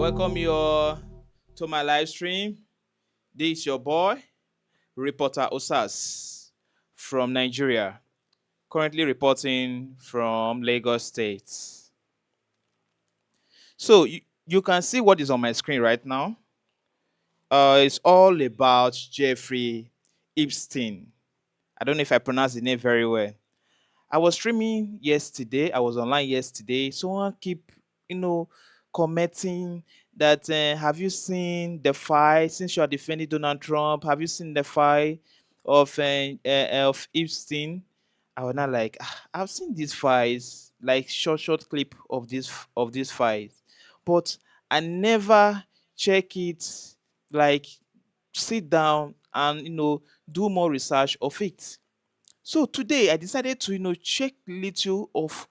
welcome you all to my live stream. This is your boy, reporter Osas from Nigeria, currently reporting from Lagos State. So you can see what is on my screen right now. It's all about Jeffrey Epstein. I don't know if I pronounced the name very well. I was streaming yesterday. I was online yesterday. Someone keep, commenting that have you seen the fight since you are defending Donald Trump? Have you seen the fight of Epstein? I was not like I've seen these fights, like short clip of this fight, but I never check it, like sit down and do more research of it. So today I decided to check little of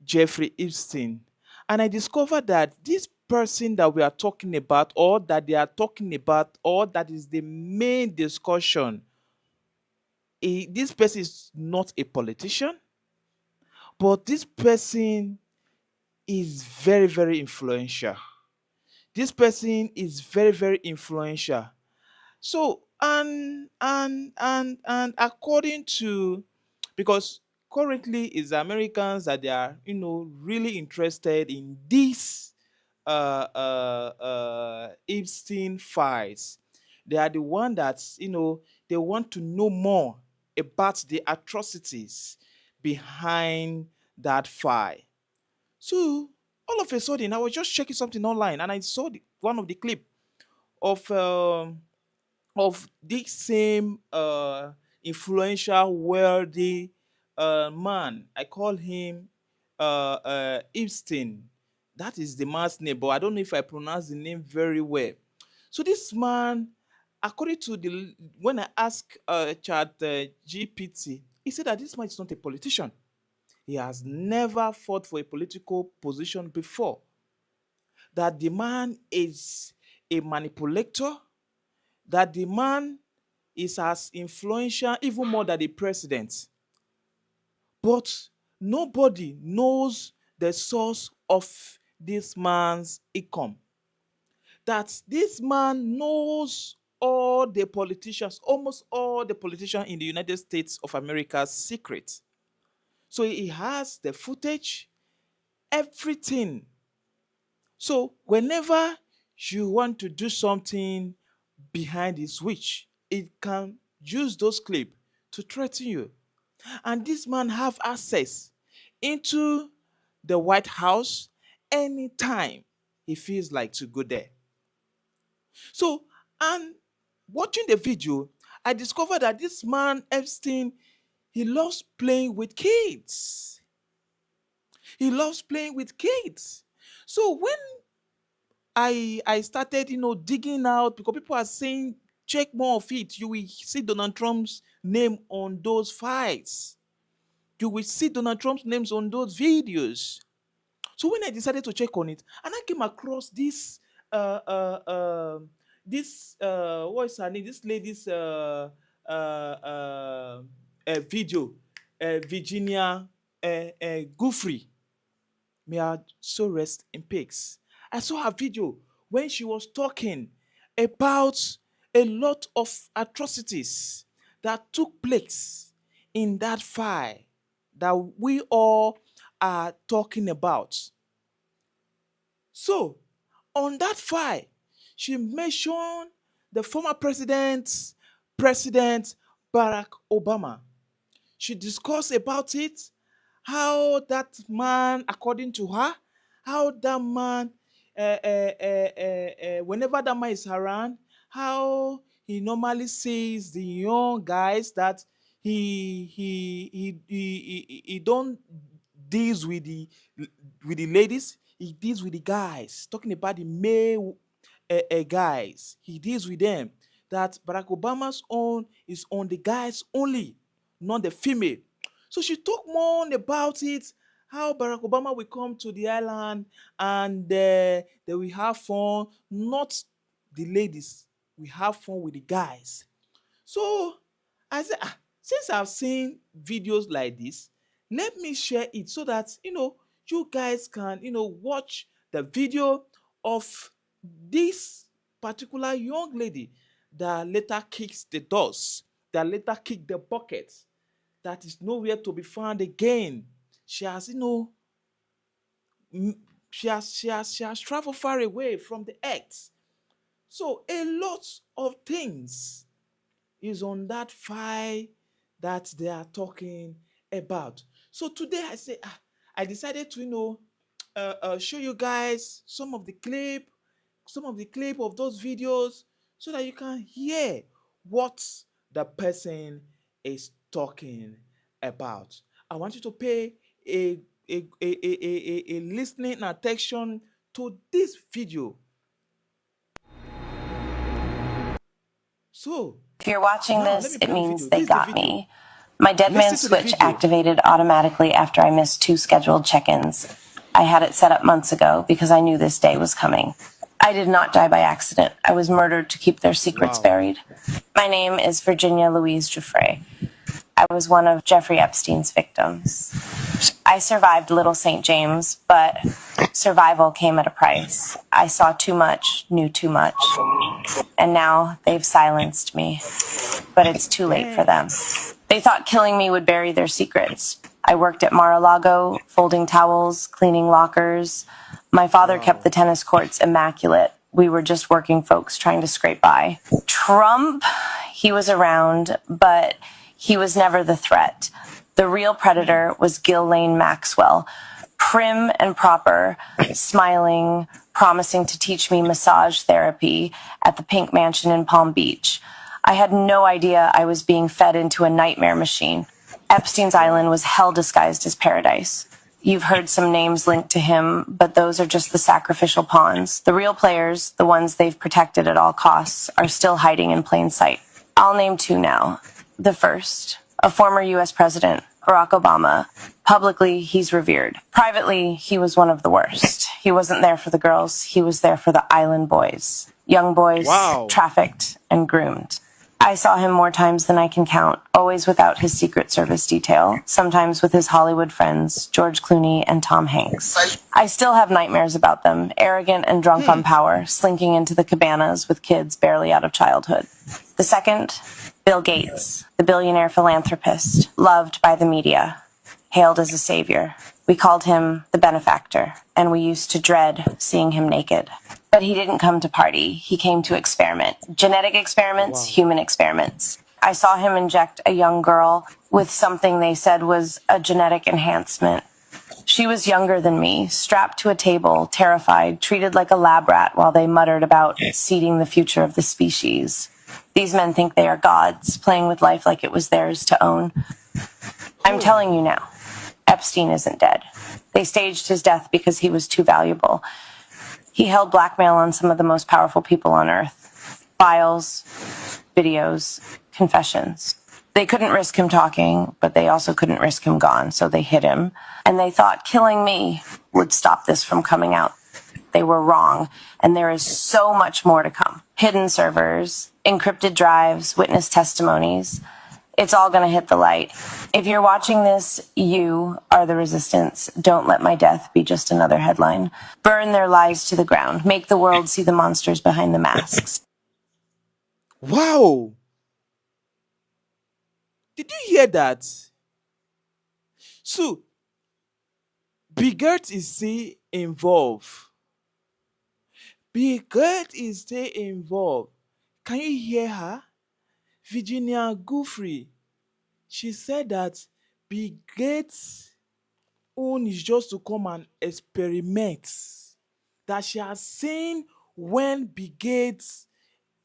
Jeffrey Epstein, and I discovered that this person that we are talking about, or that they are talking about, or that is the main discussion, this person is not a politician, but this person is very, very influential. This person is very, very influential. So and according to, because currently it's the Americans that they are really interested in this Epstein files. They are the one that they want to know more about the atrocities behind that file. So all of a sudden I was just checking something online and I saw one of the clip of this same influential, wealthy man. I call him Epstein. That is the man's name, but I don't know if I pronounce the name very well. So this man, according to the when I asked Chat GPT, he said that this man is not a politician. He has never fought for a political position before. That the man is a manipulator, that the man is as influential, even more than the president. But nobody knows the source of this man's income. That this man knows all the politicians, almost all the politicians in the United States of America's secret. So he has the footage, everything. So whenever you want to do something behind his switch, it can use those clips to threaten you. And this man have access into the White House anytime he feels like to go there. So, and watching the video, I discovered that this man Epstein, he loves playing with kids. He loves playing with kids. So when I started, digging out, because people are saying check more of it. You will see Donald Trump's name on those files. You will see Donald Trump's names on those videos. So when I decided to check on it, and I came across this what's her name? This lady's video, Virginia Giuffre. May her so rest in peace. I saw her video when she was talking about a lot of atrocities that took place in that fire that we all are talking about. So, on that file, she mentioned the former President Barack Obama. She discussed about it, how that man, according to her, how that man, whenever that man is around, how he normally sees the young guys, that he don't deals with the ladies, he deals with the guys. Talking about the male guys, he deals with them. That Barack Obama's own is on the guys only, not the female. So she talked more about it, how Barack Obama will come to the island and they will have fun, not the ladies. We have fun with the guys. So I said, since I've seen videos like this, let me share it so that you guys can watch the video of this particular young lady that later kicks the doors, that later kicked the bucket, that is nowhere to be found again. She has, m- she has traveled far away from the earth. So a lot of things is on that file that they are talking about. So today I decided to show you guys some of the clip of those videos so that you can hear what the person is talking about. I want you to pay a a listening attention to this video. So If you're watching now let this, me it play the means video. they This is the got video. me. My dead man Listen to the switch video. activated automatically after I missed 2 scheduled check-ins. I had it set up months ago because I knew this day was coming. I did not die by accident. I was murdered to keep their secrets Wow. buried. My name is Virginia Giuffre. I was one of Jeffrey Epstein's victims. I survived Little St. James, but survival came at a price. I saw too much, knew too much, and now they've silenced me. But it's too late for Damn. them. They thought killing me would bury their secrets. I worked at Mar-a-Lago, folding towels, cleaning lockers. My father kept the Wow. tennis courts immaculate. We were just working folks trying to scrape by. Trump, he was around, but he was never the threat. The real predator was Ghislaine Maxwell, prim and proper, smiling, promising to teach me massage therapy at the Pink Mansion in Palm Beach. I had no idea I was being fed into a nightmare machine. Epstein's Island Wow. was hell disguised as paradise. You've heard some names linked to him, but those are just the sacrificial pawns. The real players, the ones they've protected at all costs, are still hiding in plain sight. I'll name 2 now. The first, a former US president, Barack Obama. Publicly, he's revered. Privately, he was one of the worst. He wasn't there for the girls, he was there for the island boys. Young boys, Wow. trafficked and groomed. I saw him more times than I can count, always without his Secret Service detail, sometimes with his Hollywood friends, George Clooney and Tom Hanks. I still have nightmares about them, arrogant and drunk on power, slinking into the cabanas with kids barely out of childhood. The second, Bill Gates, the billionaire philanthropist, loved by the media, hailed as a savior. We called him the benefactor, and we used to dread seeing him naked. But he didn't come to party. He came to experiment. Genetic experiments, Wow. human experiments. I saw him inject a young girl with something they said was a genetic enhancement. She was younger than me, strapped to a table, terrified, treated like a lab rat while they muttered about seeding the future of the species. These men think they are gods, playing with life like it was theirs to own. I'm telling you now, Epstein isn't dead. They staged his death because he was too valuable. He held blackmail on some of the most powerful people on earth. Files, videos, confessions. They couldn't risk him talking, but they also couldn't risk him gone, so they hid him. And they thought killing me would stop this from coming out. They were wrong, and there is so much more to come. Hidden servers, encrypted drives, witness testimonies. It's all going to hit the light. If you're watching this, you are the resistance. Don't let my death be just another headline. Burn their lies to the ground. Make the world see the monsters behind the masks. Wow. Did you hear that? So, Bigert is still involved. Bigert is still involved. Can you hear her? Virginia Giuffre. She said that Biget's own is just to come and experiment. That she has seen when Biget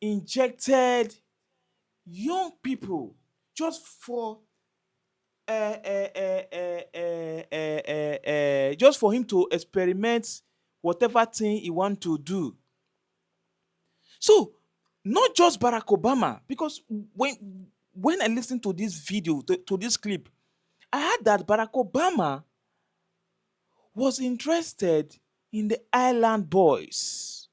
injected young people just for just for him to experiment whatever thing he want to do. So not just Barack Obama, because when I listened to this video, to this clip, I heard that Barack Obama was interested in the Island Boys.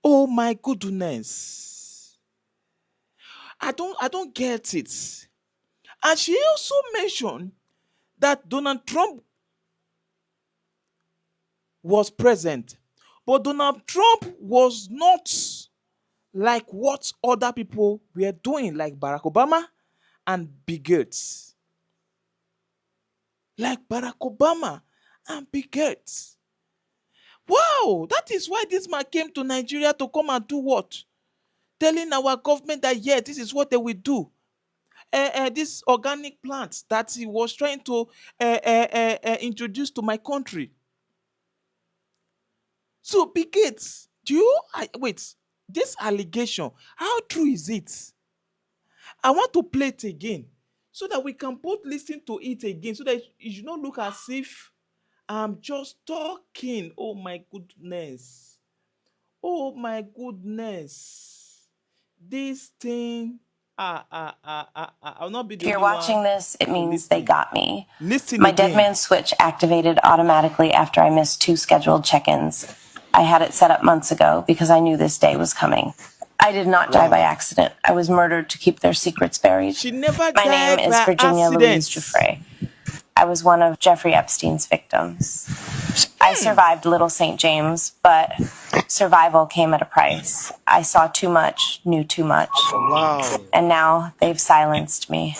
Oh my goodness. I don't get it. And she also mentioned that Donald Trump was present. But Donald Trump was not like what other people were doing, like Barack Obama and Bill Gates. Like Barack Obama and Bill Gates. Wow, that is why this man came to Nigeria to come and do what? Telling our government that, yeah, this is what they will do. This organic plants that he was trying to introduce to my country. So, Bill Gates, wait, this allegation, how true is it? I want to play it again so that we can both listen to it again so that it should not look as if I'm just talking. Oh my goodness. Oh my goodness. This thing, I'll not be If the you're only one watching this, it to means they listen. got me. Listen My dead again. man switch activated automatically after I missed 2 scheduled check-ins. I had it set up months ago because I knew this day was coming. I did not die by Wow. accident. I was murdered to keep their secrets buried. She never My name died is by Virginia accident. Giuffre. I was one of Jeffrey Epstein's victims. I survived Little St. James, but survival came at a price. I saw too much, knew too much, Wow. and now they've silenced me.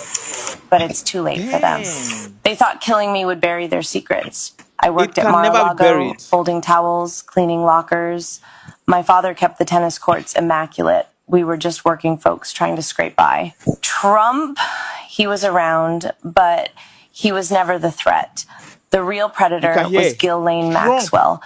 But it's too late for them. Damn. They thought killing me would bury their secrets. I It worked at can never be Mar-a-Lago, buried. folding towels, cleaning lockers. My father kept the tennis courts immaculate. We were just working folks trying to scrape by. Trump, he was around, but he was never the threat. The real You predator can was hear Ghislaine Trump. Maxwell,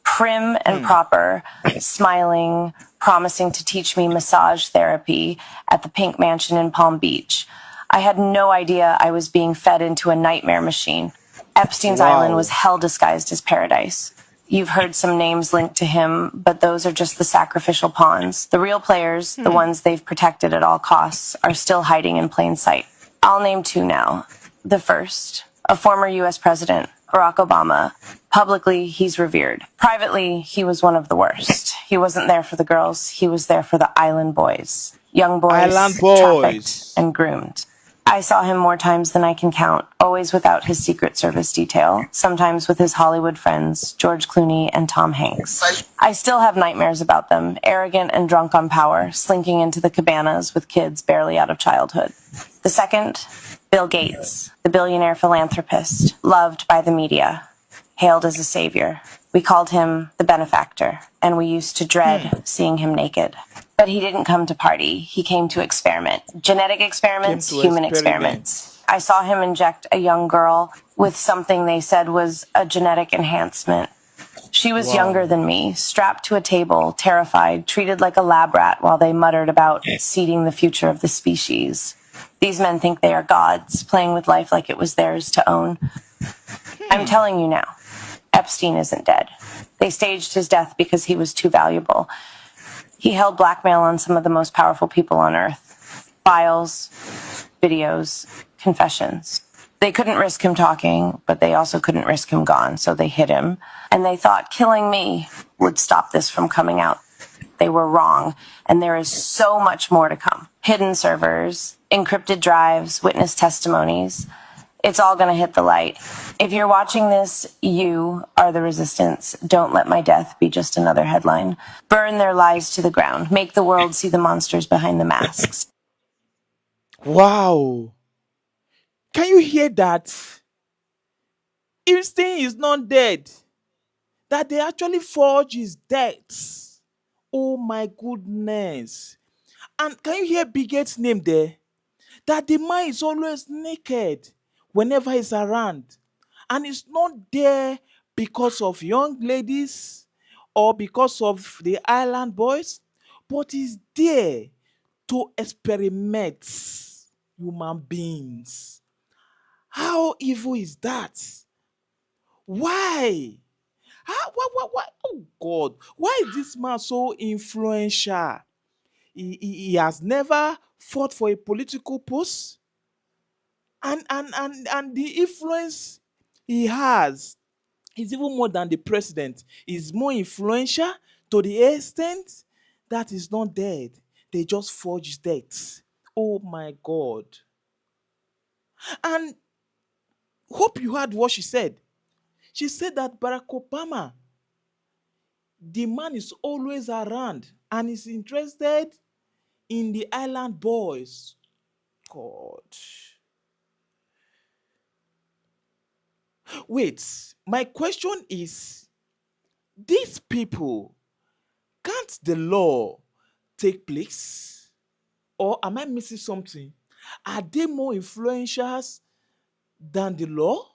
prim and proper, smiling, promising to teach me massage therapy at the Pink Mansion in Palm Beach. I had no idea I was being fed into a nightmare machine. Epstein's Island was Wow. hell disguised as paradise. You've heard some names linked to him, but those are just the sacrificial pawns. The real players, the ones they've protected at all costs, are still hiding in plain sight. I'll name 2 now. The first, a former US president, Barack Obama. Publicly, he's revered. Privately, he was one of the worst. He wasn't there for the girls, he was there for the island boys. Young Island boys, trafficked boys. and groomed. I saw him more times than I can count, always without his Secret Service detail, sometimes with his Hollywood friends, George Clooney and Tom Hanks. I still have nightmares about them, arrogant and drunk on power, slinking into the cabanas with kids barely out of childhood. The second, Bill Gates, the billionaire philanthropist, loved by the media, hailed as a savior. We called him the benefactor, and we used to dread seeing him naked. But he didn't come to party. He came to experiment. Genetic Came experiments, to human experiments. experiment. I saw him inject a young girl with something they said was a genetic enhancement. She was younger Wow. than me, strapped to a table, terrified, treated like a lab rat while they muttered about seeding the future of the species. These men think they are gods, playing with life like it was theirs to own. I'm telling you now, Epstein isn't dead. They staged his death because he was too valuable. He held blackmail on some of the most powerful people on earth. Files, videos, confessions. They couldn't risk him talking, but they also couldn't risk him gone, so they hid him. And they thought killing me would stop this from coming out. They were wrong, and there is so much more to come. Hidden servers, encrypted drives, witness testimonies. It's all going to hit the light. If you're watching this, you are the resistance. Don't let my death be just another headline. Burn their lies to the ground. Make the world see the monsters behind the masks. Wow. Can you hear that? Epstein is not dead. That they actually forged his death. Oh my goodness. And can you hear Biget's name there? That the man is always naked whenever he's around. And he's not there because of young ladies or because of the island boys, but he's there to experiment human beings. How evil is that? Why? Why? Oh God, why is this man so influential? He has never fought for a political post, and the influence he has is even more than the president. He's more influential to the extent that he's not dead. They just forged death. Oh my God. And hope you heard what she said. She said that Barack Obama The man is always around and is interested in the island boys. God. Wait, my question is, these people, can't the law take place? Or am I missing something? Are they more influential than the law?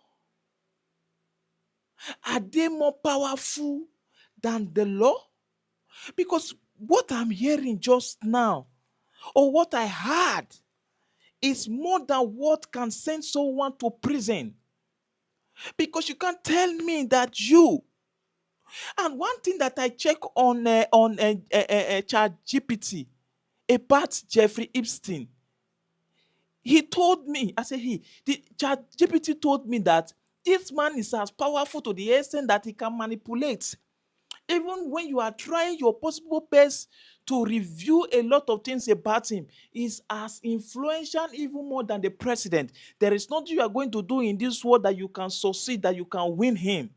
Are they more powerful than the law? Because what I'm hearing just now, or what I heard, is more than what can send someone to prison. Because you can't tell me that you. And one thing that I check on Chat GPT about Jeffrey Epstein, he told me, I said the Chat GPT told me that this man is as powerful to the extent that he can manipulate. Even when you are trying your possible best to review a lot of things about him, is as influential even more than the president. There is nothing you are going to do in this world that you can succeed, that you can win him.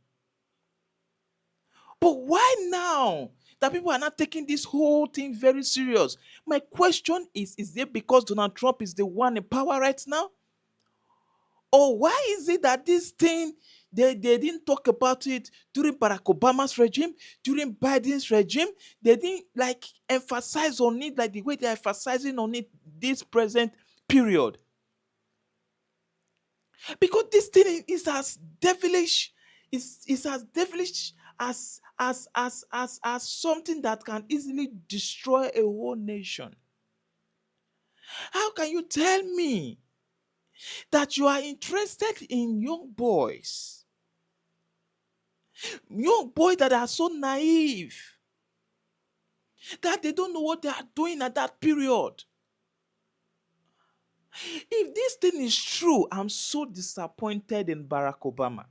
But why now that people are not taking this whole thing very serious? My question is it because Donald Trump is the one in power right now? Or why is it that this thing, they didn't talk about it during Barack Obama's regime, during Biden's regime? They didn't like emphasize on it like the way they're emphasizing on it this present period. Because this thing is as devilish, is as devilish as something that can easily destroy a whole nation. How can you tell me that you are interested in young boys that are so naive, that they don't know what they are doing at that period? If this thing is true, I'm so disappointed in Barack Obama.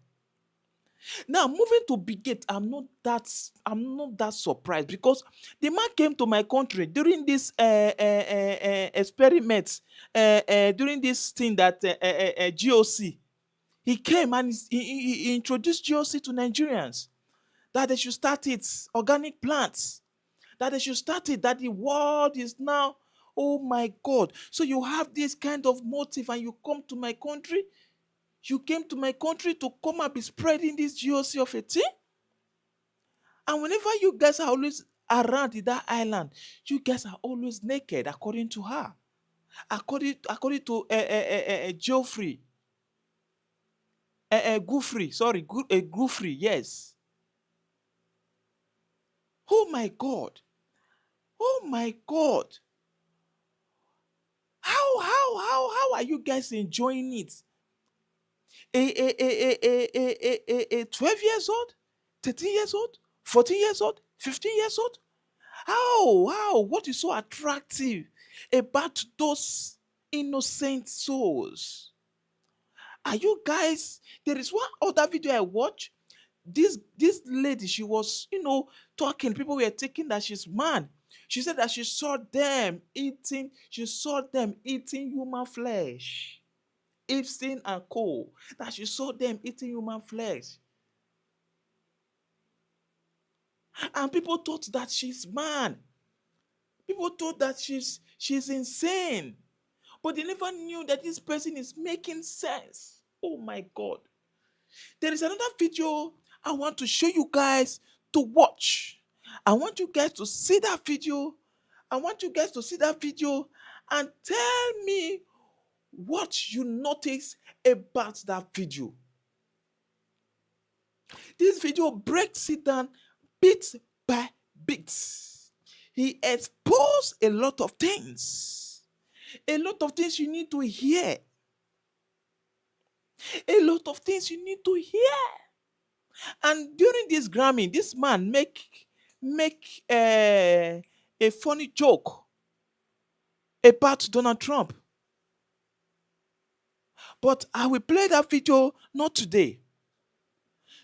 Now, moving to Bigate, I'm not that surprised, because the man came to my country during this experiment, during this thing that GOC. He came and he introduced GOC to Nigerians, that they should start it, organic plants, that they should start it, that the world is now, oh my God. So you have this kind of motive and you come to my country. You came to my country to come and be spreading this GOC of a thing. And whenever you guys are always around in that island, you guys are always naked, according to her. According to Geoffrey, Giuffre, sorry, Giuffre, yes. Oh my God. Oh my God. How are you guys enjoying it? A 12 years old, 13 years old, 14 years old, 15 years old? How? What is so attractive about those innocent souls? Are you guys? There is one other video I watched. This lady, she was, talking. People were thinking that she's mad. She said that she saw them eating human flesh. Epstein and Co. That she saw them eating human flesh. And people thought that she's mad. People thought that she's insane. But they never knew that this person is making sense. Oh my God. There is another video I want to show you guys to watch. I want you guys to see that video. I want you guys to see that video and tell me what you notice about that video. This video breaks it down bit by bit. He exposed a lot of things. A lot of things you need to hear. A lot of things you need to hear. And during this Grammy, this man make a funny joke about Donald Trump. But I will play that video not today.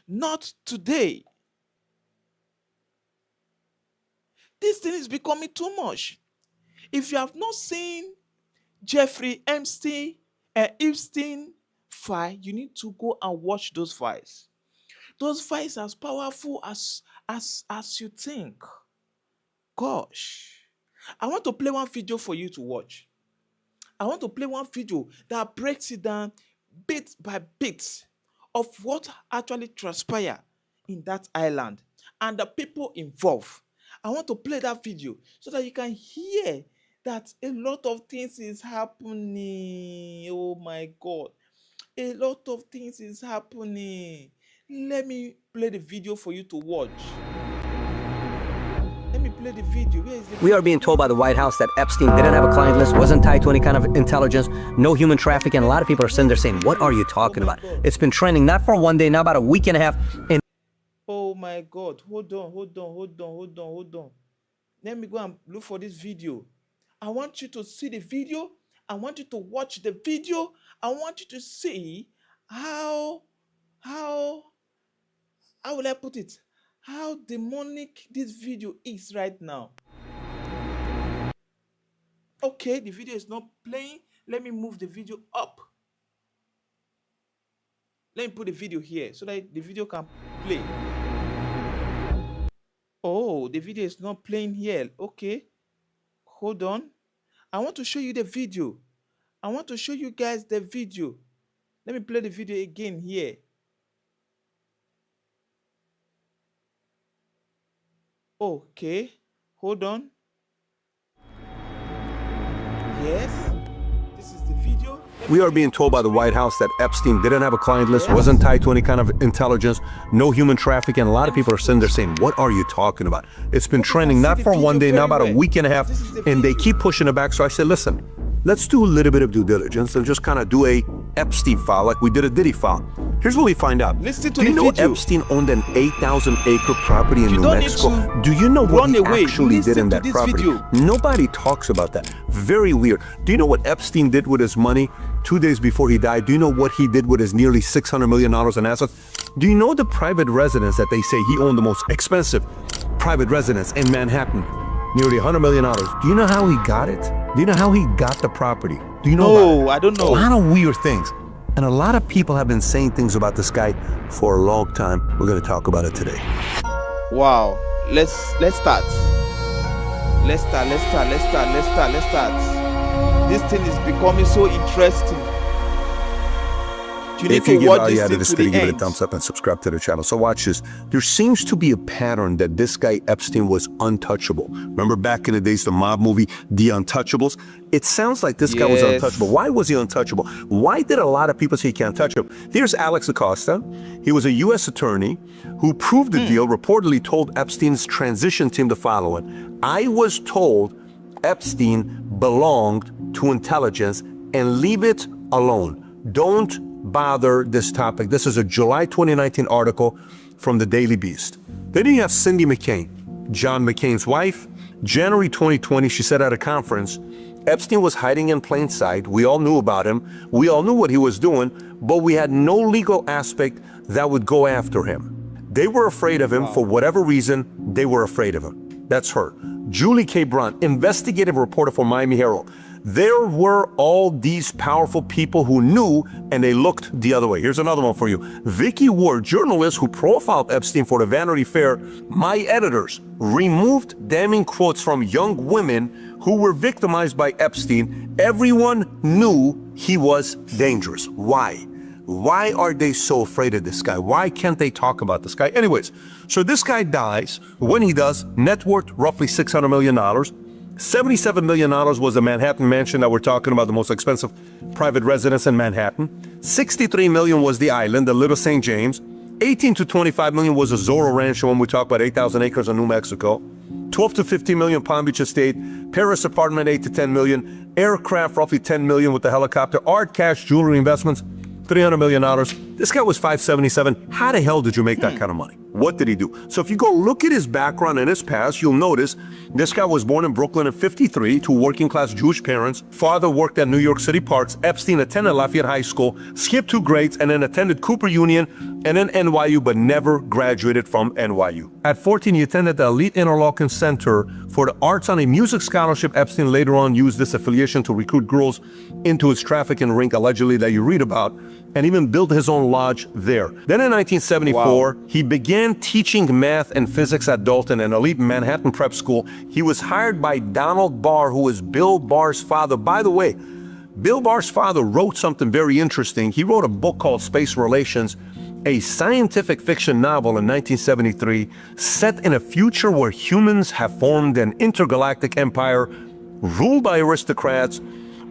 Not today. This thing is becoming too much. If you have not seen Jeffrey Epstein file, you need to go and watch those files. those fights as powerful as you think. Gosh. I want to play one video for you to watch. I want to play one video that breaks it down bit by bit of what actually transpired in that island and the people involved. I want to play that video so that you can hear that a lot of things is happening. Oh my God. A lot of things is happening. Let me play the video for you to watch. Let me play the video. Where is the We are being told by the White House that Epstein didn't have a client list, wasn't tied to any kind of intelligence, no human trafficking. A lot of people are sitting there saying, what are you talking about? It's been trending not for one day, now about a week and a half. And oh my God. Hold on. Let me go and look for this video. I want you to see the video. I want you to watch the video. I want you to see how will I put it? How demonic this video is right now. Okay, the video is not playing. Let me move the video up. Let me put the video here so that the video can play. Oh, the video is not playing here. Okay, hold on. I want to show you the video. I want to show you guys the video. Let me play the video again here. Okay, hold on. Yes, this is the video. We are being told by the White House that Epstein didn't have a client list, wasn't tied to any kind of intelligence, no human trafficking. A lot of people are sitting there saying, what are you talking about? It's been trending not for one day, now about a week and a half, and they keep pushing it back. So I said, listen, let's do a little bit of due diligence and just kind of do a Epstein file like we did a Diddy file. Here's what we find out. Listen to Do you the know video. Epstein owned an 8,000-acre property in You New don't need Mexico? to Do you know what run he away. actually did Listen in to that this property? video. Nobody talks about that. Very weird. Do you know what Epstein did with his money 2 days before he died? Do you know what he did with his nearly $600 million in assets? Do you know the private residence that they say he owned, the most expensive private residence in Manhattan? Nearly $100 million. Do you know how he got it? Do you know how he got the property? Do you know about it? No, I don't know. A lot of weird things. And a lot of people have been saying things about this guy for a long time. We're going to talk about it today. Wow. Let's start. Let's start. This thing is becoming so interesting. You need If you to give watch value this out thing of this to video, the give it a end. thumbs up and subscribe to the channel. So watch this. There seems to be a pattern that this guy Epstein was untouchable. Remember back in the days, the mob movie, The Untouchables? It sounds like this guy was Yes. untouchable. Why was he untouchable? Why did a lot of people say he can't touch him? Here's Alex Acosta. He was a U.S. attorney who proved the deal, reportedly told Epstein's transition team the following. I was told Epstein belonged to intelligence and leave it alone. Don't bother this topic. This is a July 2019 article from the Daily Beast. Then you have Cindy McCain, John McCain's wife. January 2020, she said at a conference, Epstein was hiding in plain sight. We all knew about him. We all knew what he was doing, but we had no legal aspect that would go after him. They were afraid of him for whatever reason. They were afraid of him. That's her. Julie K. Brunt, investigative reporter for Miami Herald. There were all these powerful people who knew, and they looked the other way. Here's another one for you. Vicky Ward, journalist who profiled Epstein for the Vanity Fair. My editors removed damning quotes from young women who were victimized by Epstein. Everyone knew he was dangerous. Why? Why are they so afraid of this guy? Why can't they talk about this guy? Anyways, so this guy dies. When he does, net worth roughly $600 million. $77 million was the Manhattan mansion that we're talking about, the most expensive private residence in Manhattan. $63 million was the island, the Little St. James. $18 to $25 million was a Zorro Rancho when we talk about 8,000 acres in New Mexico. $12 to $15 million Palm Beach Estate. Paris apartment, $8 to $10 million. Aircraft, roughly $10 million with the helicopter. Art, cash, jewelry investments, $300 million. This guy was 577. How the hell did you make that kind of money? What did he do? So if you go look at his background and his past, you'll notice this guy was born in Brooklyn in '53 to working-class Jewish parents. Father worked at New York City Parks. Epstein attended Lafayette High School, skipped 2 grades, and then attended Cooper Union and then NYU, but never graduated from NYU. At 14, he attended the Elite Interlochen Center for the Arts on a music scholarship. Epstein later on used this affiliation to recruit girls into his trafficking ring, allegedly, that you read about. and even built his own lodge there. Then in 1974, he began teaching math and physics at Dalton, an elite Manhattan prep school. He was hired by Donald Barr, who was Bill Barr's father. By the way, Bill Barr's father wrote something very interesting. He wrote a book called Space Relations, a scientific fiction novel in 1973 set in a future where humans have formed an intergalactic empire ruled by aristocrats,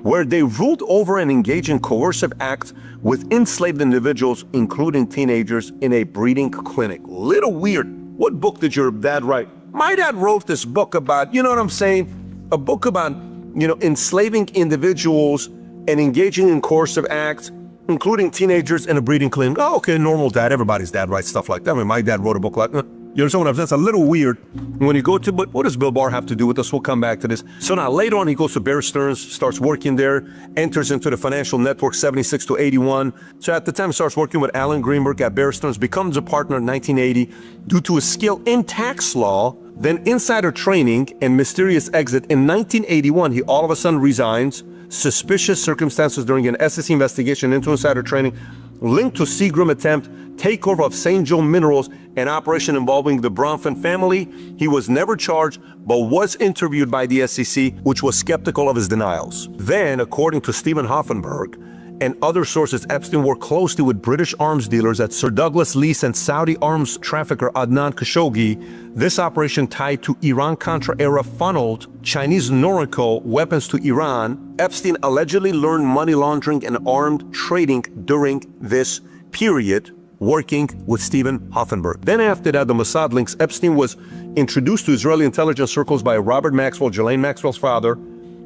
where they ruled over and engaged in coercive acts with enslaved individuals, including teenagers, in a breeding clinic. Little weird. What book did your dad write? My dad wrote this book about, you know what I'm saying? A book about, enslaving individuals and engaging in coercive acts, including teenagers in a breeding clinic. Oh, okay, normal dad. Everybody's dad writes stuff like that. I mean, my dad wrote a book like that. You understand what I'm saying? That's a little weird when you go to, but what does Bill Barr have to do with this? We'll come back to this. So now later on, he goes to Bear Stearns, starts working there, enters into the financial network 76 to 81. So at the time, starts working with Alan Greenberg at Bear Stearns, becomes a partner in 1980 due to his skill in tax law, then insider training and mysterious exit. In 1981, he all of a sudden resigns. Suspicious circumstances during an SEC investigation into insider trading linked to Seagram attempt takeover of St. Joe Minerals, an operation involving the Bronfman family. He was never charged, but was interviewed by the SEC, which was skeptical of his denials. Then, according to Stephen Hoffenberg and other sources, Epstein worked closely with British arms dealers at Sir Douglas Lease and Saudi arms trafficker Adnan Khashoggi. This operation tied to Iran-Contra era funneled Chinese Norco weapons to Iran. Epstein allegedly learned money laundering and armed trading during this period, working with Stephen Hoffenberg. Then after that, the Mossad links. Epstein was introduced to Israeli intelligence circles by Robert Maxwell, Ghislaine Maxwell's father.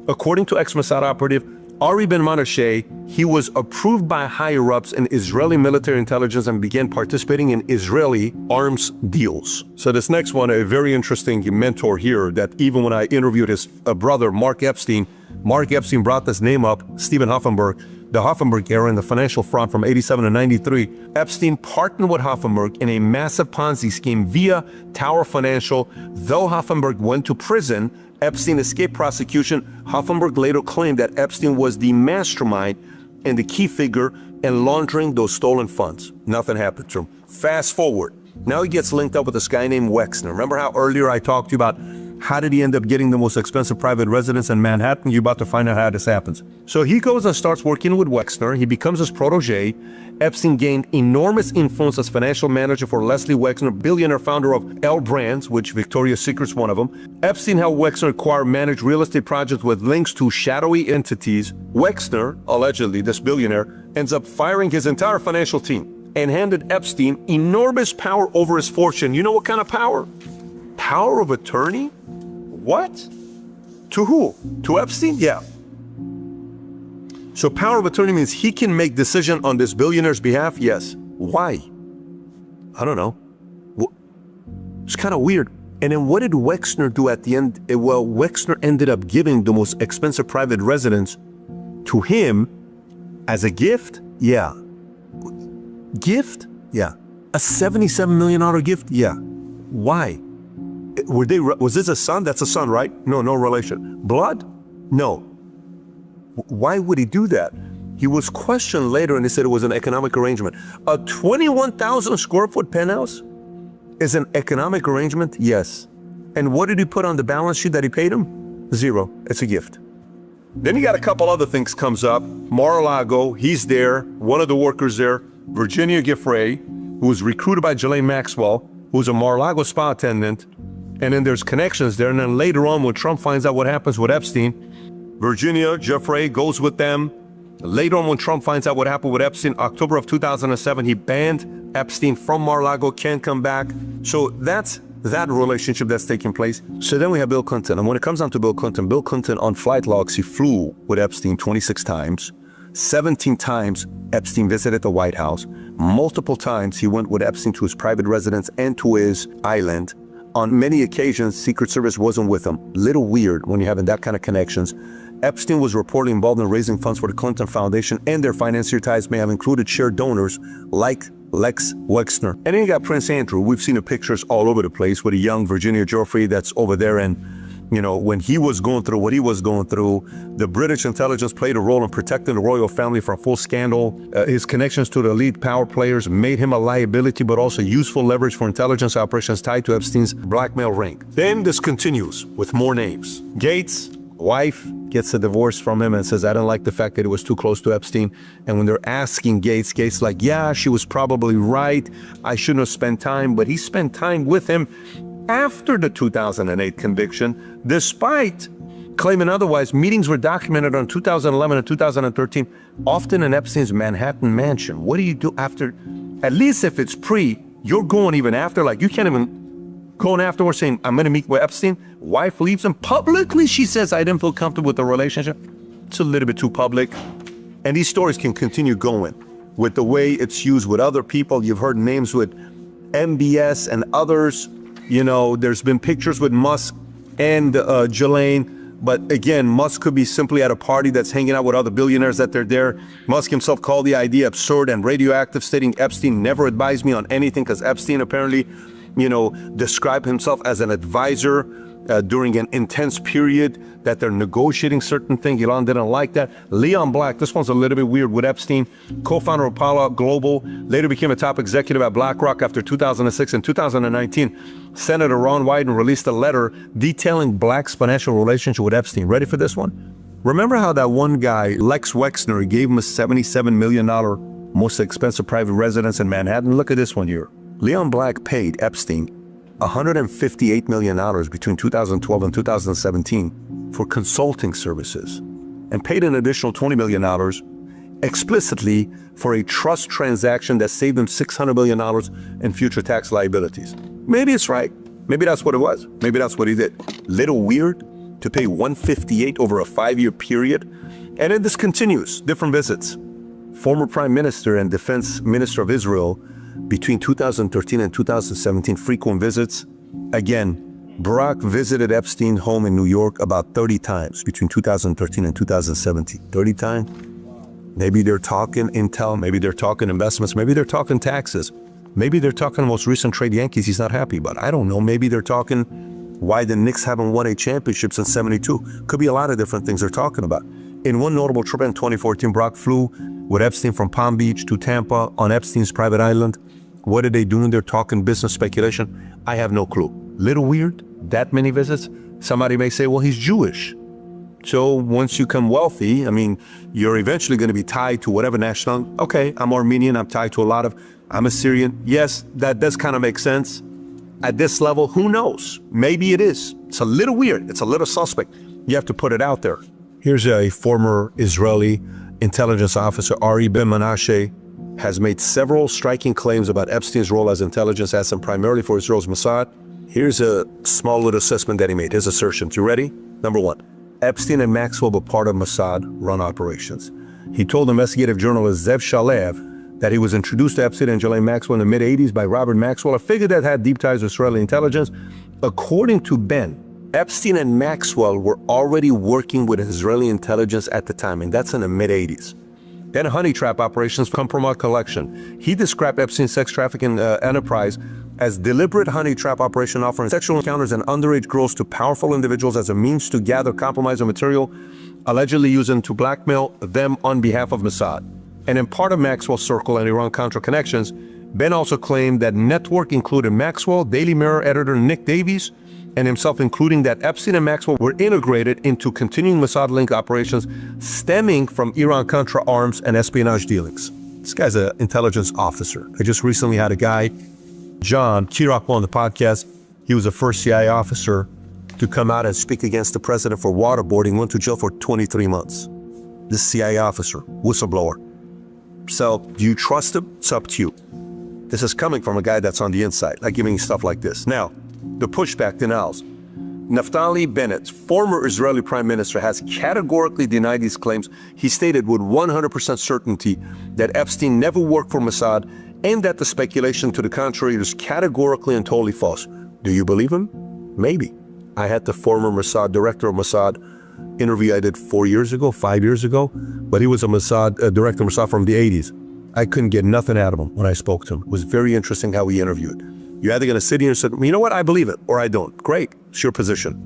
According to ex-Mossad operative Ari Ben Manasseh, he was approved by higher-ups in Israeli military intelligence and began participating in Israeli arms deals. So this next one, a very interesting mentor here, that even when I interviewed his brother, Mark Epstein brought this name up, Stephen Hoffenberg, the Hoffenberg era in the financial front from 87 to 93. Epstein partnered with Hoffenberg in a massive Ponzi scheme via Tower Financial. Though Hoffenberg went to prison, Epstein escaped prosecution. Hoffenberg later claimed that Epstein was the mastermind and the key figure in laundering those stolen funds. Nothing happened to him. Fast forward. Now he gets linked up with this guy named Wexner. Remember how earlier I talked to you about how did he end up getting the most expensive private residence in Manhattan? You're about to find out how this happens. So he goes and starts working with Wexner. He becomes his protege. Epstein gained enormous influence as financial manager for Leslie Wexner, billionaire founder of L Brands, which Victoria's Secret's one of them. Epstein helped Wexner acquire manage real estate projects with links to shadowy entities. Wexner, allegedly this billionaire, ends up firing his entire financial team and handed Epstein enormous power over his fortune. You know what kind of power? Power of attorney? What? To who? To Epstein? Yeah. So power of attorney means he can make decision on this billionaire's behalf? Yes. Why? I don't know. It's kind of weird. And then what did Wexner do at the end? Well, Wexner ended up giving the most expensive private residence to him as a gift? Yeah. Gift? Yeah. A $77 million gift? Yeah. Why? Was this a son? That's a son, right? No relation. Blood? No. Why would he do that? He was questioned later and he said it was an economic arrangement. A 21,000 square foot penthouse is an economic arrangement? Yes. And what did he put on the balance sheet that he paid him? Zero. It's a gift. Then you got a couple other things comes up. Mar-a-Lago, he's there. One of the workers there, Virginia Giuffre, who was recruited by Ghislaine Maxwell, who was a Mar-a-Lago spa attendant. And then there's connections there. And then later on, when Trump finds out what happens with Epstein, Virginia Giuffre goes with them. Later on, when Trump finds out what happened with Epstein, October of 2007, he banned Epstein from Mar-a-Lago, can't come back. So that's that relationship that's taking place. So then we have Bill Clinton. And when it comes down to Bill Clinton on flight logs, he flew with Epstein 26 times. 17 times Epstein visited the White House. Multiple times he went with Epstein to his private residence and to his island. On many occasions, Secret Service wasn't with him. Little weird when you're having that kind of connections. Epstein was reportedly involved in raising funds for the Clinton Foundation, and their financier ties may have included shared donors like Lex Wexner. And then you got Prince Andrew. We've seen the pictures all over the place with a young Virginia Giuffre that's over there in when he was going through what he was going through, the British intelligence played a role in protecting the royal family from full scandal. His connections to the elite power players made him a liability, but also useful leverage for intelligence operations tied to Epstein's blackmail ring. Then this continues with more names. Gates, wife, gets a divorce from him and says, I don't like the fact that he was too close to Epstein. And when they're asking Gates like, yeah, she was probably right. I shouldn't have spent time, but he spent time with him after the 2008 conviction, despite claiming otherwise. Meetings were documented on 2011 and 2013, often in Epstein's Manhattan mansion. What do you do after? At least if it's pre, you're going even after. Like, you can't even go afterwards saying, I'm going to meet with Epstein. Wife leaves him. Publicly, she says, I didn't feel comfortable with the relationship. It's a little bit too public. And these stories can continue going with the way it's used with other people. You've heard names with MBS and others. There's been pictures with Musk and Ghislaine, but again, Musk could be simply at a party that's hanging out with other billionaires that they're there. Musk himself called the idea absurd and radioactive, stating Epstein never advised me on anything, because Epstein apparently, described himself as an advisor during an intense period that they're negotiating certain things. Elon didn't like that. Leon Black, this one's a little bit weird with Epstein, co-founder of Apollo Global, later became a top executive at BlackRock after 2006. In 2019, Senator Ron Wyden released a letter detailing Black's financial relationship with Epstein. Ready for this one? Remember how that one guy, Lex Wexner, gave him a $77 million most expensive private residence in Manhattan? Look at this one here. Leon Black paid Epstein $158 million between 2012 and 2017 for consulting services, and paid an additional $20 million explicitly for a trust transaction that saved him $600 million in future tax liabilities. Maybe it's right. Maybe that's what it was. Maybe that's what he did. Little weird to pay $158 over a 5-year period. And then this continues, different visits. Former Prime Minister and Defense Minister of Israel between 2013 and 2017, frequent visits. Again, Barack visited Epstein's home in New York about 30 times between 2013 and 2017. 30 times? Maybe they're talking intel, maybe they're talking investments, maybe they're talking taxes. Maybe they're talking the most recent trade Yankees he's not happy about. I don't know. Maybe they're talking why the Knicks haven't won a championship since '72. Could be a lot of different things they're talking about. In one notable trip in 2014, Barack flew with Epstein from Palm Beach to Tampa on Epstein's private island. What are they doing? They're talking business speculation. I have no clue. Little weird, that many visits. Somebody may say, well, he's Jewish. So once you become wealthy, you're eventually going to be tied to whatever national. Okay, I'm Armenian, I'm tied to a lot of, I'm Assyrian. Yes, that does kind of make sense. At this level, who knows? Maybe it is. It's a little weird. It's a little suspect. You have to put it out there. Here's a former Israeli intelligence officer, Ari Ben Menashe, has made several striking claims about Epstein's role as intelligence asset, primarily for Israel's Mossad. Here's a small little assessment that he made, his assertions. You ready? Number one, Epstein and Maxwell were part of Mossad-run operations. He told investigative journalist Zev Shalev that he was introduced to Epstein and Ghislaine Maxwell in the mid-'80s by Robert Maxwell, a figure that had deep ties with Israeli intelligence. According to Ben, Epstein and Maxwell were already working with Israeli intelligence at the time, and that's in the mid-'80s. Then honey trap operations from compromise collection. He described Epstein's sex trafficking enterprise as deliberate honey trap operation offering sexual encounters and underage girls to powerful individuals as a means to gather compromising material, allegedly using to blackmail them on behalf of Mossad. And in part of Maxwell's circle and Iran-Contra connections, Ben also claimed that network included Maxwell, Daily Mirror editor Nick Davies, and himself, including that Epstein and Maxwell were integrated into continuing Mossad-linked operations stemming from Iran-Contra arms and espionage dealings. This guy's an intelligence officer. I just recently had a guy, John Chirac, on the podcast. He was the first CIA officer to come out and speak against the president for waterboarding, went to jail for 23 months. This CIA officer, whistleblower. So, do you trust him? It's up to you. This is coming from a guy that's on the inside, like giving stuff like this. Now, the pushback denials. Naftali Bennett, former Israeli prime minister, has categorically denied these claims. He stated with 100% certainty that Epstein never worked for Mossad and that the speculation to the contrary is categorically and totally false. Do you believe him? Maybe. I had the former Mossad director of Mossad interview I did 5 years ago, but he was a Mossad director of Mossad from the 80s. I couldn't get nothing out of him when I spoke to him. It was very interesting how he interviewed. You're either going to sit here and say, you know what, I believe it, or I don't. Great, it's your position.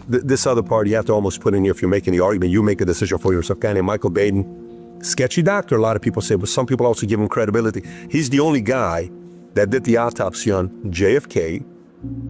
This other part, you have to almost put in here if you're making the argument. You make a decision for yourself. Guy named Michael Baden, sketchy doctor, a lot of people say, but some people also give him credibility. He's the only guy that did the autopsy on JFK,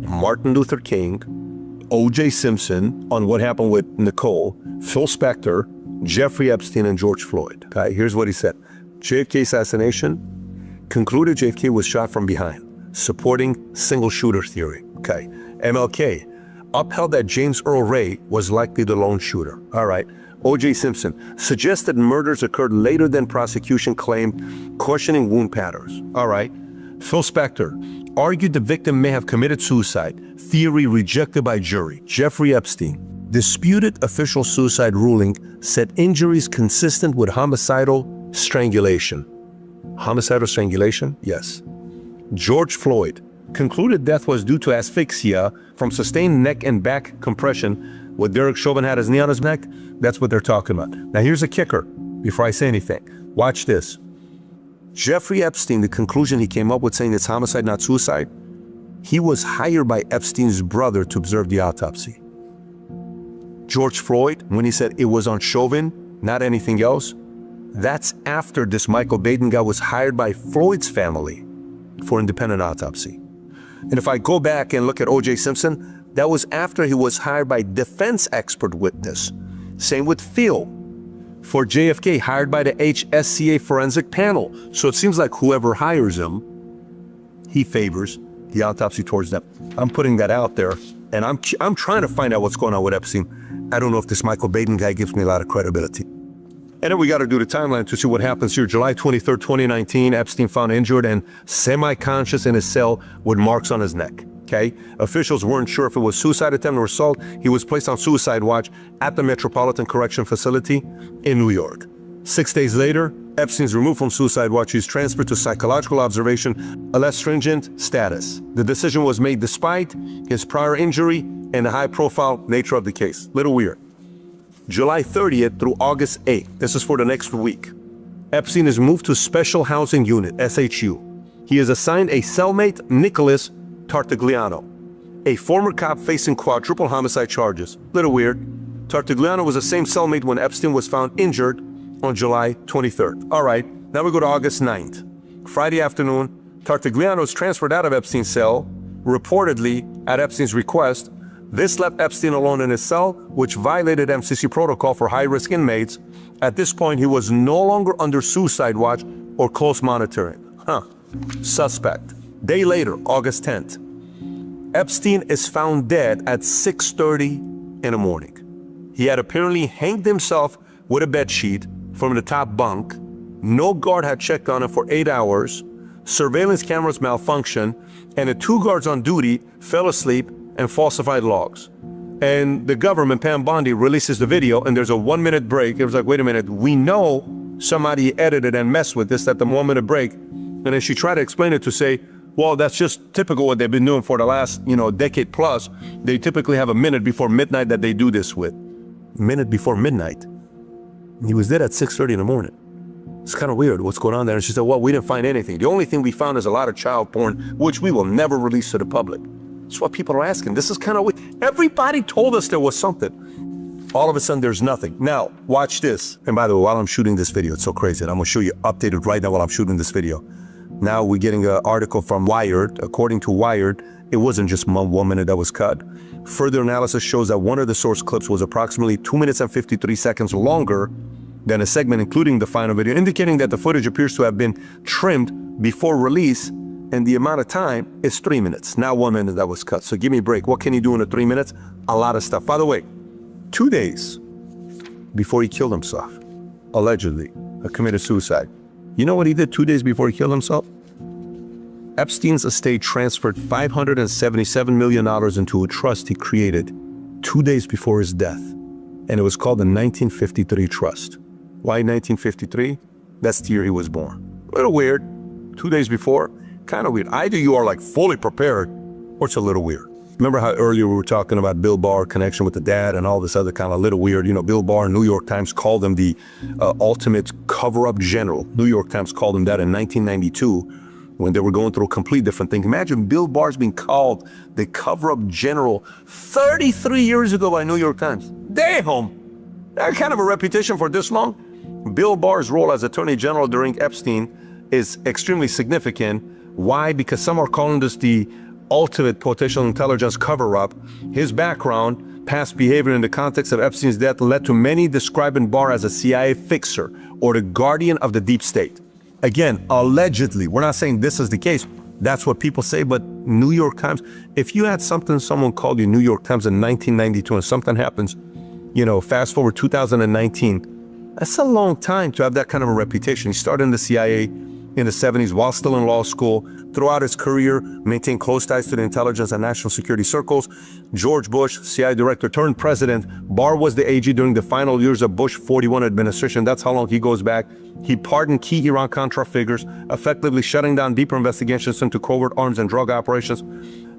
Martin Luther King, O.J. Simpson, on what happened with Nicole, Phil Spector, Jeffrey Epstein, and George Floyd. Okay, here's what he said. JFK assassination, concluded JFK was shot from behind, supporting single shooter theory. Okay, MLK upheld that James Earl Ray was likely the lone shooter. All right, O.J. Simpson suggested murders occurred later than prosecution claimed, questioning wound patterns. All right, Phil Spector argued the victim may have committed suicide, theory rejected by jury. Jeffrey Epstein disputed official suicide ruling, said injuries consistent with homicidal strangulation. Homicidal strangulation? Yes. George Floyd concluded death was due to asphyxia from sustained neck and back compression. What Derek Chauvin had his knee on his neck, that's what they're talking about. Now here's a kicker before I say anything. Watch this. Jeffrey Epstein, the conclusion he came up with saying it's homicide, not suicide, he was hired by Epstein's brother to observe the autopsy. George Floyd, when he said it was on Chauvin, not anything else, that's after this Michael Baden guy was hired by Floyd's family for independent autopsy. And if I go back and look at O.J. Simpson, that was after he was hired by defense expert witness. Same with Phil. For JFK, hired by the HSCA forensic panel. So it seems like whoever hires him, he favors the autopsy towards them. I'm putting that out there, and I'm trying to find out what's going on with Epstein. I don't know if this Michael Baden guy gives me a lot of credibility. And then we got to do the timeline to see what happens here. July 23rd, 2019, Epstein found injured and semi-conscious in his cell with marks on his neck. Okay, officials weren't sure if it was suicide attempt or assault. He was placed on suicide watch at the Metropolitan Correction Facility in New York. 6 days later, Epstein's removed from suicide watch. He's transferred to psychological observation, a less stringent status. The decision was made despite his prior injury and the high-profile nature of the case. Little weird. July 30th through August 8th, this is for the next week, Epstein is moved to Special Housing Unit, SHU. He is assigned a cellmate, Nicholas Tartagliano, a former cop facing quadruple homicide charges. Little weird. Tartagliano was the same cellmate when Epstein was found injured on July 23rd. All right, now we go to August 9th. Friday afternoon, Tartagliano is transferred out of Epstein's cell, reportedly at Epstein's request. This left Epstein alone in his cell, which violated MCC protocol for high-risk inmates. At this point, he was no longer under suicide watch or close monitoring. Suspect. Day later, August 10th, Epstein is found dead at 6:30 in the morning. He had apparently hanged himself with a bedsheet from the top bunk. No guard had checked on him for 8 hours. Surveillance cameras malfunctioned, and the 2 guards on duty fell asleep and falsified logs. And the government, Pam Bondi, releases the video, and there's a 1-minute break. It was like, wait a minute, we know somebody edited and messed with this at the 1-minute break. And then she tried to explain it to say, well, that's just typical what they've been doing for the last, decade plus. They typically have a minute before midnight that they do this with. Minute before midnight. He was dead at 6:30 in the morning. It's kind of weird what's going on there. And she said, well, we didn't find anything. The only thing we found is a lot of child porn, which we will never release to the public. That's what people are asking. This is kind of weird. Everybody told us there was something. All of a sudden, there's nothing. Now, watch this. And by the way, while I'm shooting this video, it's so crazy. And I'm going to show you updated right now while I'm shooting this video. Now we're getting an article from Wired. According to Wired, it wasn't just 1 minute that was cut. Further analysis shows that one of the source clips was approximately 2 minutes and 53 seconds longer than a segment including the final video, indicating that the footage appears to have been trimmed before release, and the amount of time is 3 minutes, not 1 minute that was cut. So give me a break. What can you do in the 3 minutes? A lot of stuff. By the way, 2 days before he killed himself, allegedly, committed suicide. You know what he did 2 days before he killed himself? Epstein's estate transferred $577 million into a trust he created 2 days before his death. And it was called the 1953 Trust. Why 1953? That's the year he was born. A little weird. 2 days before, kind of weird. Either you are like fully prepared, or it's a little weird. Remember how earlier we were talking about Bill Barr connection with the dad and all this other kind of little weird, Bill Barr, New York Times called him the ultimate cover-up general. New York Times called him that in 1992. when they were going through a complete different thing. Imagine Bill Barr's being called the cover-up general 33 years ago by New York Times. Damn! That kind of a reputation for this long? Bill Barr's role as Attorney General during Epstein is extremely significant. Why? Because some are calling this the ultimate potential intelligence cover-up. His background, past behavior in the context of Epstein's death led to many describing Barr as a CIA fixer or the guardian of the deep state. Again, allegedly, we're not saying this is the case. That's what people say, but New York Times, if you had someone called you New York Times in 1992 and something happens, fast forward 2019, that's a long time to have that kind of a reputation. He started in the CIA in the 70s while still in law school. Throughout his career, maintained close ties to the intelligence and national security circles. George Bush, CIA director turned president. Barr was the AG during the final years of Bush 41 administration. That's how long he goes back. He pardoned key Iran-Contra figures, effectively shutting down deeper investigations into covert arms and drug operations.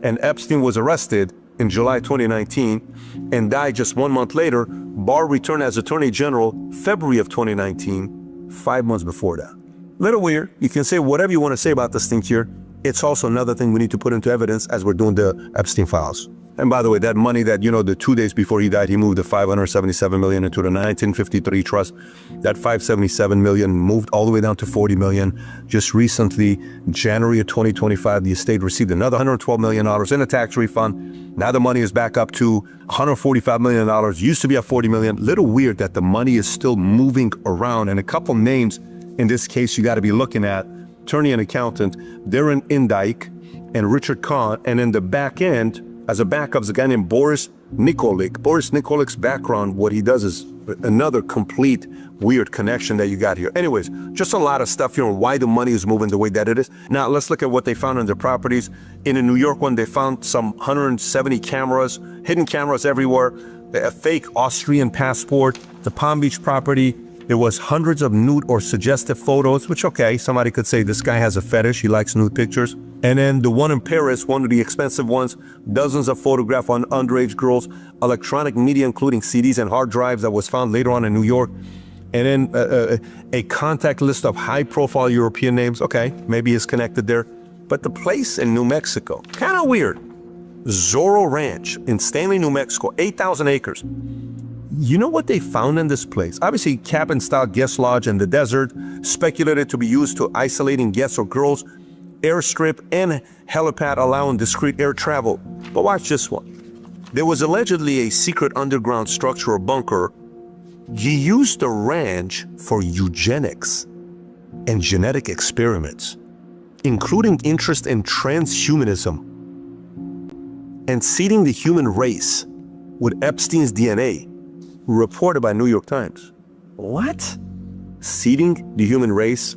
And Epstein was arrested in July 2019 and died just 1 month later. Barr returned as Attorney General February of 2019, 5 months before that. Little weird. You can say whatever you want to say about this thing here. It's also another thing we need to put into evidence as we're doing the Epstein files. And by the way, that money that, the 2 days before he died, he moved the $577 million into the 1953 trust. That $577 million moved all the way down to $40 million. Just recently, January of 2025, the estate received another $112 million in a tax refund. Now the money is back up to $145 million. Used to be at $40 million. Little weird that the money is still moving around. And a couple names in this case you got to be looking at: attorney and accountant Darren Indike and Richard Kahn. And in the back end, as a backup, is a guy named Boris Nikolic. Boris Nikolic's background, what he does is another complete weird connection that you got here. Anyways, just a lot of stuff here on why the money is moving the way that it is. Now, let's look at what they found on their properties. In the New York one, they found some 170 cameras, hidden cameras everywhere, a fake Austrian passport. The Palm Beach property, there was hundreds of nude or suggestive photos, which, okay, somebody could say this guy has a fetish, he likes nude pictures. And then the one in Paris, one of the expensive ones, dozens of photographs on underage girls, electronic media, including CDs and hard drives that was found later on in New York. And then a contact list of high-profile European names. Okay, maybe he's connected there. But the place in New Mexico, kind of weird. Zorro Ranch in Stanley, New Mexico, 8,000 acres. You know what they found in this place? Obviously, cabin-style guest lodge in the desert, speculated to be used to isolating guests or girls, airstrip and helipad allowing discreet air travel. But watch this one. There was allegedly a secret underground structure or bunker. He used the ranch for eugenics and genetic experiments, including interest in transhumanism and seeding the human race with Epstein's DNA, reported by New York Times. What? Seeding the human race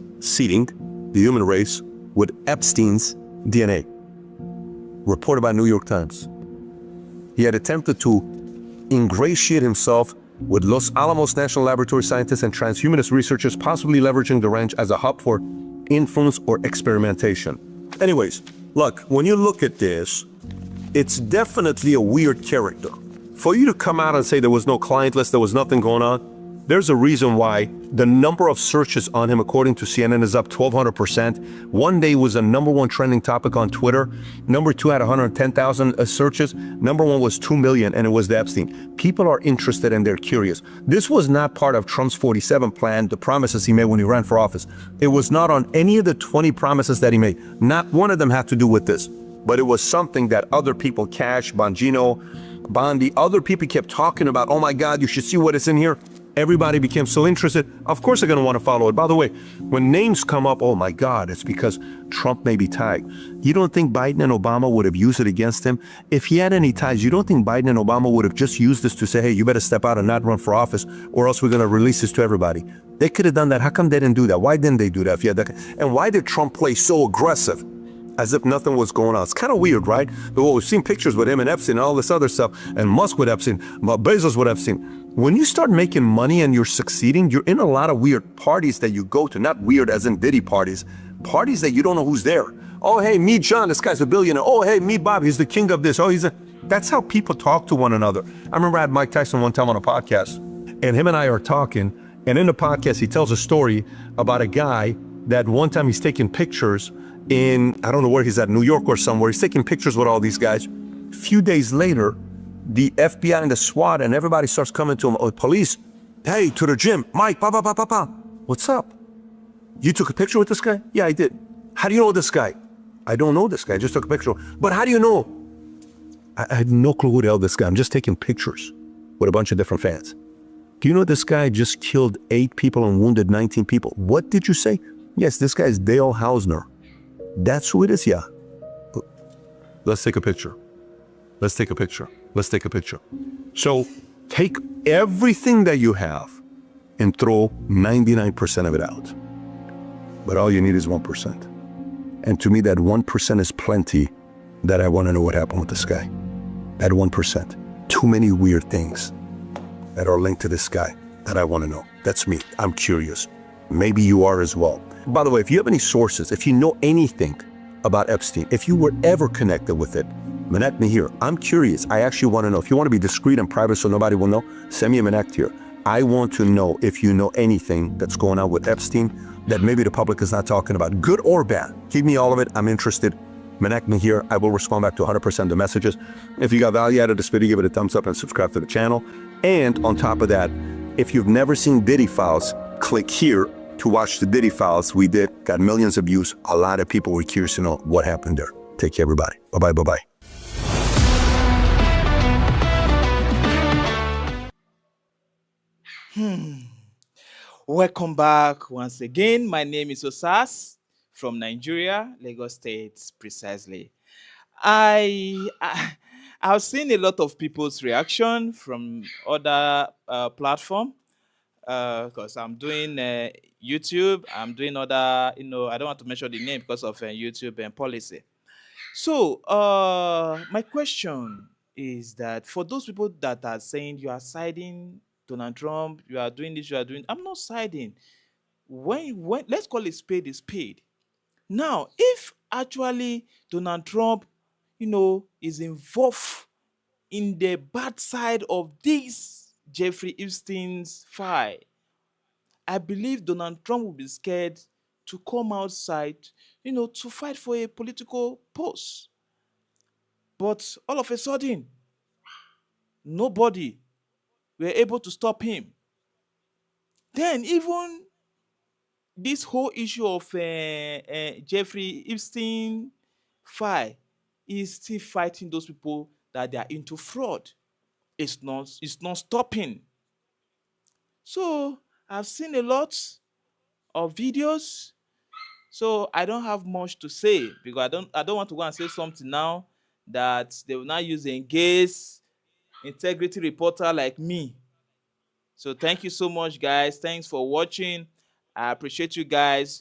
with Epstein's DNA, reported by New York Times. He had attempted to ingratiate himself with Los Alamos National Laboratory scientists and transhumanist researchers, possibly leveraging the ranch as a hub for influence or experimentation. Anyways, look, when you look at this, it's definitely a weird character. For you to come out and say there was no client list, there was nothing going on, there's a reason why the number of searches on him, according to CNN, is up 1,200%. One day was the #1 trending topic on Twitter. #2 had 110,000 searches. #1 was 2 million, and it was the Epstein. People are interested and they're curious. This was not part of Trump's 47 plan, the promises he made when he ran for office. It was not on any of the 20 promises that he made. Not one of them had to do with this. But it was something that other people, Cash, Bongino, Bondi, other people kept talking about. Oh my God, you should see what is in here. Everybody became so interested. Of course they're going to want to follow it. By the way, when names come up, oh my God, it's because Trump may be tied. You don't think Biden and Obama would have used it against him? If he had any ties, you don't think Biden and Obama would have just used this to say, hey, you better step out and not run for office, or else we're going to release this to everybody? They could have done that. How come they didn't do that? Why didn't they do that if you had that? And why did Trump play so aggressive? As if nothing was going on. It's kind of weird, right? But we've seen pictures with him and Epstein and all this other stuff, and Musk with Epstein, Bezos with Epstein. When you start making money and you're succeeding, you're in a lot of weird parties that you go to. Not weird as in Diddy parties. Parties that you don't know who's there. Oh, hey, meet John, this guy's a billionaire. Oh, hey, meet Bob, he's the king of this. Oh, That's how people talk to one another. I remember I had Mike Tyson one time on a podcast, and him and I are talking, and in the podcast, he tells a story about a guy that one time he's taking pictures, in, I don't know where he's at, New York or somewhere. He's taking pictures with all these guys. A few days later, the FBI and the SWAT and everybody starts coming to him, oh, police, hey, to the gym, Mike, what's up? You took a picture with this guy? Yeah, I did. How do you know this guy? I don't know this guy, I just took a picture. But how do you know? I had no clue who the hell this guy. I'm just taking pictures with a bunch of different fans. Do you know this guy just killed 8 people and wounded 19 people? What did you say? Yes, this guy is Dale Hausner. That's who it is, yeah. Let's take a picture. Let's take a picture. Let's take a picture. So take everything that you have and throw 99% of it out. But all you need is 1%. And to me, that 1% is plenty that I want to know what happened with this guy. That 1%. Too many weird things that are linked to this guy that I want to know. That's me. I'm curious. Maybe you are as well. By the way, if you have any sources, if you know anything about Epstein, if you were ever connected with it, connect me here. I'm curious. I actually want to know. If you want to be discreet and private so nobody will know, send me a connect here. I want to know if you know anything that's going on with Epstein that maybe the public is not talking about, good or bad. Give me all of it. I'm interested. Connect me here. I will respond back to 100% of the messages. If you got value out of this video, give it a thumbs up and subscribe to the channel. And on top of that, if you've never seen Diddy Files, click here to watch the Diddy Files. We did, got millions of views. A lot of people were curious to know what happened there. Take care, everybody. Bye-bye, bye-bye. Welcome back once again. My name is Osas from Nigeria, Lagos State, precisely. I've seen a lot of people's reaction from other platform because I'm doing YouTube. I'm doing other, I don't want to mention the name because of YouTube and policy. So my question is that for those people that are saying you are siding Donald Trump, you are doing this, you are doing, I'm not siding. When let's call it spade is spade. Now, if actually Donald Trump, is involved in the bad side of this Jeffrey Epstein's file, I believe Donald Trump will be scared to come outside, to fight for a political post. But all of a sudden, nobody were able to stop him. Then even this whole issue of Jeffrey Epstein file is still fighting those people that they are into fraud. It's not stopping. So I've seen a lot of videos. So I don't have much to say because I don't want to go and say something now that they will not use engaged integrity reporter like me. So thank you so much, guys. Thanks for watching. I appreciate you guys.